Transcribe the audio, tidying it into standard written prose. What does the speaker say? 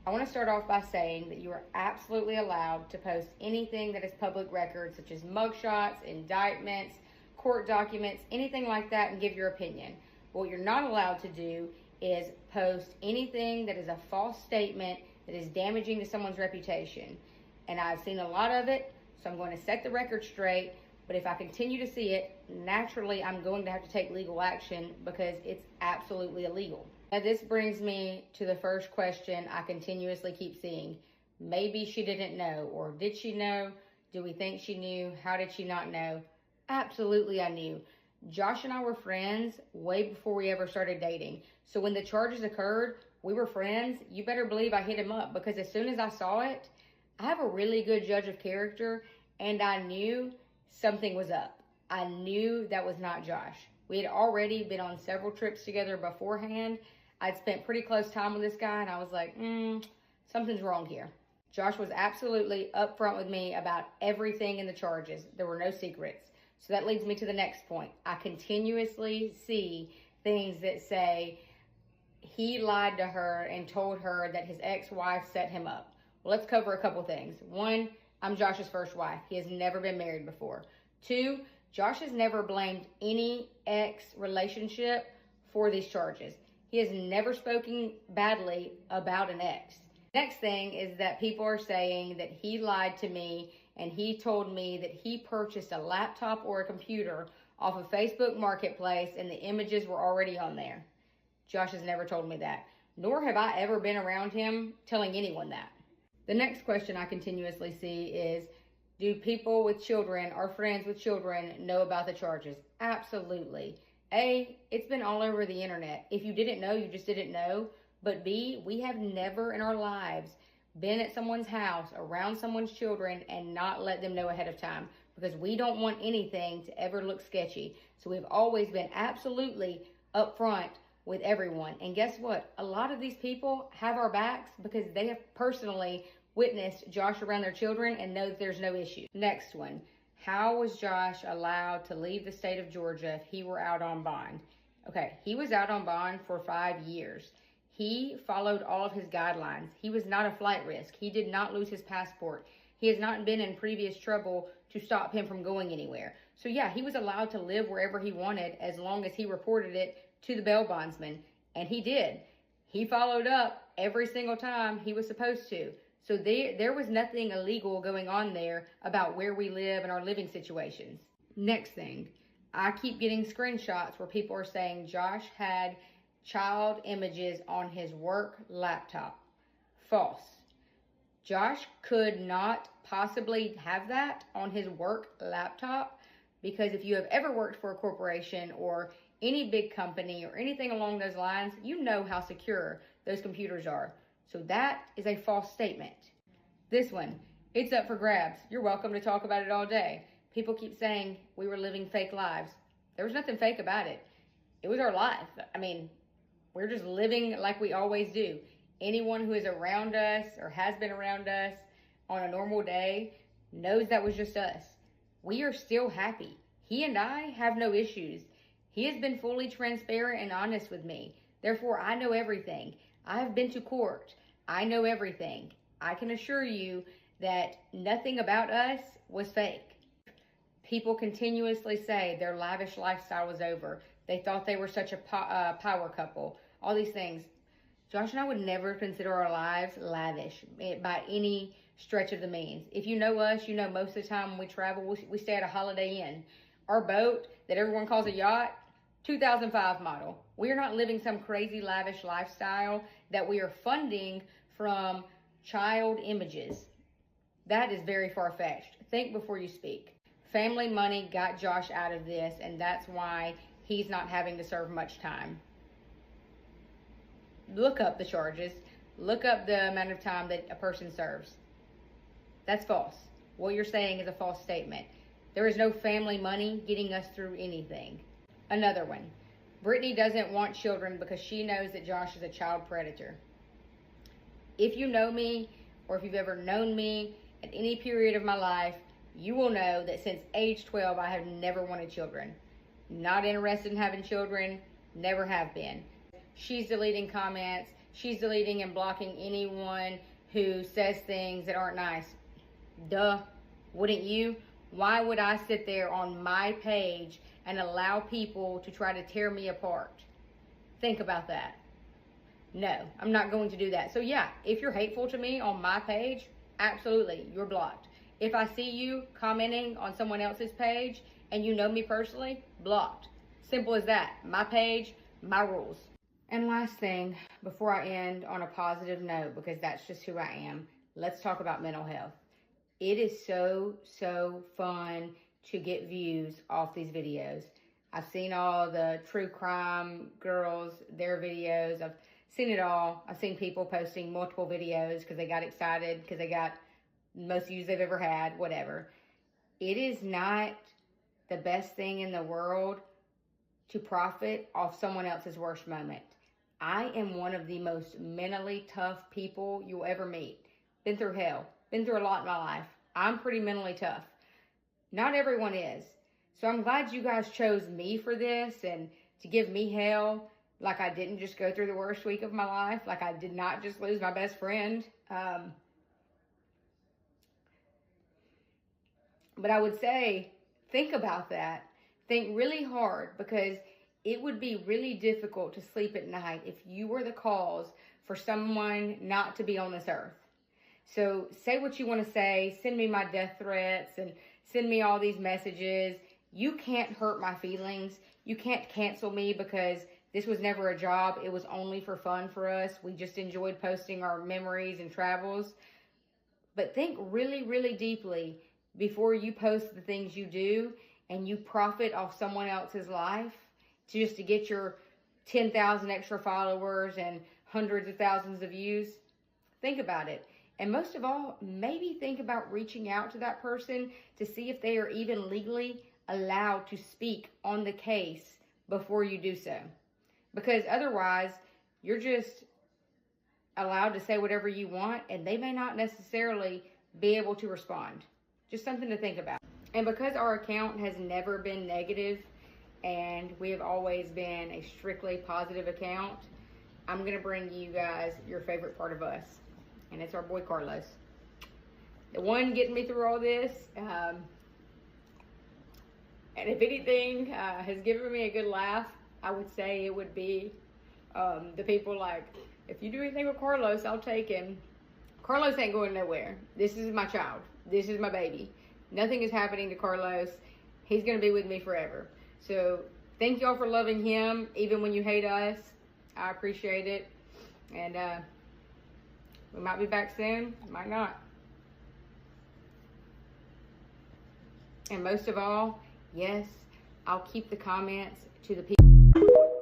I want to start off by saying that you are absolutely allowed to post anything that is public record, such as mugshots, indictments, court documents, anything like that, and give your opinion. But what you're not allowed to do is post anything that is a false statement that is damaging to someone's reputation. And I've seen a lot of it, so I'm going to set the record straight. But if I continue to see it, naturally I'm going to have to take legal action because it's absolutely illegal. Now this brings me to the first question I continuously keep seeing. Maybe she didn't know, or did she know? Do we think she knew? How did she not know? Absolutely I knew. Josh and I were friends way before we ever started dating. So when the charges occurred, we were friends. You better believe I hit him up because as soon as I saw it, I have a really good judge of character and I knew something was up. I knew that was not Josh. We had already been on several trips together beforehand. I'd spent pretty close time with this guy and I was like, something's wrong here. Josh was absolutely upfront with me about everything in the charges. There were no secrets. So that leads me to the next point. I continuously see things that say he lied to her and told her that his ex-wife set him up. Well, let's cover a couple things. One, I'm Josh's first wife. He has never been married before. Two, Josh has never blamed any ex relationship for these charges. He has never spoken badly about an ex. Next thing is that people are saying that he lied to me and he told me that he purchased a laptop or a computer off of Facebook Marketplace and the images were already on there. Josh has never told me that, nor have I ever been around him telling anyone that. The next question I continuously see is, do people with children or friends with children know about the charges? Absolutely. A, it's been all over the internet. If you didn't know, you just didn't know. But B, we have never in our lives been at someone's house around someone's children and not let them know ahead of time because we don't want anything to ever look sketchy. So we've always been absolutely upfront with everyone. And guess what? A lot of these people have our backs because they have personally witnessed Josh around their children and know that there's no issue. Next one. How was Josh allowed to leave the state of Georgia if he were out on bond? Okay, he was out on bond for 5 years. He followed all of his guidelines. He was not a flight risk. He did not lose his passport. He has not been in previous trouble to stop him from going anywhere. So yeah, he was allowed to live wherever he wanted as long as he reported it to the bail bondsman. And he did. He followed up every single time he was supposed to. So there was nothing illegal going on there about where we live and our living situations. Next thing, I keep getting screenshots where people are saying Josh had child images on his work laptop. False. Josh could not possibly have that on his work laptop because if you have ever worked for a corporation or any big company or anything along those lines, you know how secure those computers are. So that is a false statement. This one, it's up for grabs. You're welcome to talk about it all day. People keep saying we were living fake lives. There was nothing fake about it. It was our life. I mean, we're just living like we always do. Anyone who is around us or has been around us on a normal day knows that was just us. We are still happy. He and I have no issues. He has been fully transparent and honest with me. Therefore, I know everything. I have been to court. I know everything. I can assure you that nothing about us was fake. People continuously say their lavish lifestyle was over. They thought they were such a power couple. All these things. Josh and I would never consider our lives lavish by any stretch of the means. If you know us, you know most of the time when we travel, we stay at a Holiday Inn. Our boat that everyone calls a yacht, 2005 model. We are not living some crazy lavish lifestyle that we are funding from child images. That is very far-fetched. Think before you speak. Family money got Josh out of this, and that's why he's not having to serve much time. Look up the charges. Look up the amount of time that a person serves. That's false. What you're saying is a false statement. There is no family money getting us through anything. Another one. Brittany doesn't want children because she knows that Josh is a child predator. If you know me, or if you've ever known me at any period of my life, you will know that since age 12, I have never wanted children. Not interested in having children, never have been. She's deleting comments. she's deleting and blocking anyone who says things that aren't nice. Duh, wouldn't you? Why would I sit there on my page and allow people to try to tear me apart? Think about that. No, I'm not going to do that. So yeah, if you're hateful to me on my page, absolutely, you're blocked. If I see you commenting on someone else's page and you know me personally, blocked. Simple as that. My page, my rules. And last thing, before I end on a positive note, because that's just who I am, let's talk about mental health. It is so fun to get views off these videos. I've seen all the true crime girls, their videos. I've seen it all. I've seen people posting multiple videos because they got excited, because they got the most views they've ever had, whatever. It is not the best thing in the world to profit off someone else's worst moment. I am one of the most mentally tough people you'll ever meet. Been through hell. Been through a lot in my life. I'm pretty mentally tough. Not everyone is. So I'm glad you guys chose me for this and to give me hell. Like I didn't just go through the worst week of my life. Like I did not just lose my best friend. But I would say, think about that. Think really hard, because it would be really difficult to sleep at night if you were the cause for someone not to be on this earth. So say what you want to say. Send me my death threats and send me all these messages. You can't hurt my feelings. You can't cancel me, because this was never a job. It was only for fun for us. We just enjoyed posting our memories and travels. But think really deeply before you post the things you do and you profit off someone else's life just to get your 10,000 extra followers and hundreds of thousands of views. Think about it. And most of all, maybe think about reaching out to that person to see if they are even legally allowed to speak on the case before you do so. Because otherwise, you're just allowed to say whatever you want, and they may not necessarily be able to respond. Just something to think about. And because our account has never been negative, and we have always been a strictly positive account, I'm going to bring you guys your favorite part of us. And it's our boy Carlos. The one getting me through all this. And if anything has given me a good laugh, I would say it would be the people like, if you do anything with Carlos, I'll take him. Carlos ain't going nowhere. This is my child. This is my baby. Nothing is happening to Carlos. He's going to be with me forever. So thank y'all for loving him, even when you hate us. I appreciate it. And we might be back soon. Might not. And most of all, yes, I'll keep the comments to the people.